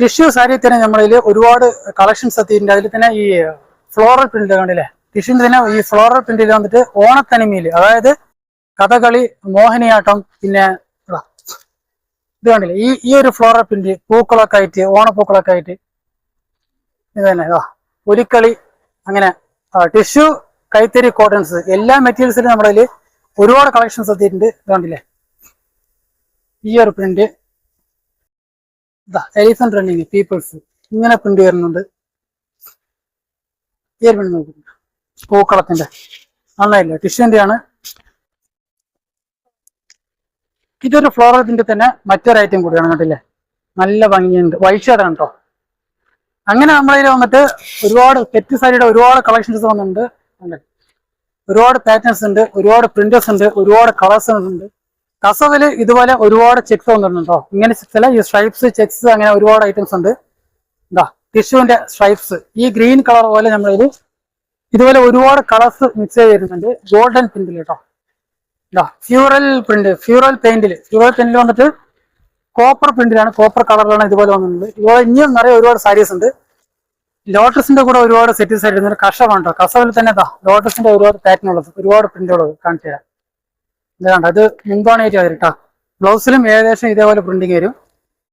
Tissue sari തന്നെ നമ്മളിൽ ഒരുപാട് കളക്ഷൻസ് എത്തിയിട്ടുണ്ട്. അതിൽ തന്നെ ഈ ഫ്ലോറൽ പ്രിന്റ് കണ്ടില്ലേ, ടിഷ്യൂന്റെ തന്നെ ഈ ഫ്ലോറൽ പ്രിന്റിൽ വന്നിട്ട് ഓണത്തനിമയിൽ, അതായത് കഥകളി, മോഹിനിയാട്ടം, പിന്നെ ഇത് കണ്ടില്ലേ ഈ ഒരു ഫ്ലോറൽ പ്രിന്റ് പൂക്കളൊക്കെ ആയിട്ട്, ഓണപ്പൂക്കളൊക്കെ ആയിട്ട് ഇത് തന്നെ ഒരിക്കളി, അങ്ങനെ ടിഷ്യൂ, കൈത്തറി, കോട്ടൺസ് എല്ലാ മെറ്റീരിയൽസിലും നമ്മുടെ കയ്യിൽ ഒരുപാട് കളക്ഷൻസ് എത്തിയിട്ടുണ്ട്. കണ്ടില്ലേ ഈ ഒരു പ്രിന്റ്, എലിഫന്റ് റണ്ണിങ് പീപ്പിൾസ്, ഇങ്ങനെ പ്രിന്റ് വരുന്നുണ്ട്. ഈ ഒരു പ്രിന്റ് നോക്കുന്നു, പൂക്കളത്തിന്റെ നന്നായില്ല, ടിഷ്യൂന്റെ ആണ്. ഇതൊരു ഫ്ലോറൽ പ്രിന്റ് തന്നെ മറ്റൊരു ഐറ്റം കൂടിയാണ്. കണ്ടില്ലേ നല്ല ഭംഗിയുണ്ട്, വൈറ്റ് ഷെയ്ഡാണ് കേട്ടോ. അങ്ങനെ നമ്മളതിൽ വന്നിട്ട് ഒരുപാട് സെറ്റ് സാരിയുടെ ഒരുപാട് കളക്ഷൻസ് വന്നിട്ടുണ്ട്. ഒരുപാട് പാറ്റേൺസ് ഉണ്ട്, ഒരുപാട് പ്രിന്റേഴ്സ് ഉണ്ട്, ഒരുപാട് കളേഴ്സ് ഉണ്ട്. കസവില് ഇതുപോലെ ഒരുപാട് ചെക്സ് വന്നിട്ടുണ്ടോ, ഇങ്ങനെ ചില ഈ സ്ട്രൈപ്സ്, ചെക്സ്, അങ്ങനെ ഒരുപാട് ഐറ്റംസ് ഉണ്ട്. ടിഷ്യൂവിന്റെ സ്ട്രൈപ്സ്, ഈ ഗ്രീൻ കളർ പോലെ നമ്മളിത് ഇതുപോലെ ഒരുപാട് കളേഴ്സ് മിക്സ് ചെയ്ത് വരുന്നുണ്ട്. ഗോൾഡൻ പ്രിന്റിൽ കേട്ടോ. ഫ്യൂറൽ പ്രിന്റ്, ഫ്യൂറൽ പെയിന്റിൽ വന്നിട്ട് കോപ്പർ പ്രിന്റിലാണ്, കോപ്പർ കളറിലാണ് ഇതുപോലെ വന്നിട്ടുണ്ട്. ഇതുപോലെ ഇനിയും നിറയെ ഒരുപാട് സാരീസ് ഉണ്ട്. ലോട്ടസിന്റെ കൂടെ ഒരുപാട് സെറ്റ് സാരി ഉണ്ട്. കസവാണ് കേട്ടോ. കസവിൽ തന്നെ ലോട്ടസിന്റെ ഒരുപാട് പാറ്റേൺ ഉള്ളത്, ഒരുപാട് പ്രിന്റുള്ളത് കാണിച്ചു തരാം. ഇതാണ്ട് അത് മുമ്പാണ് വരും കേട്ടോ. ബ്ലൗസിലും ഏകദേശം ഇതേപോലെ പ്രിന്റിങ് വരും.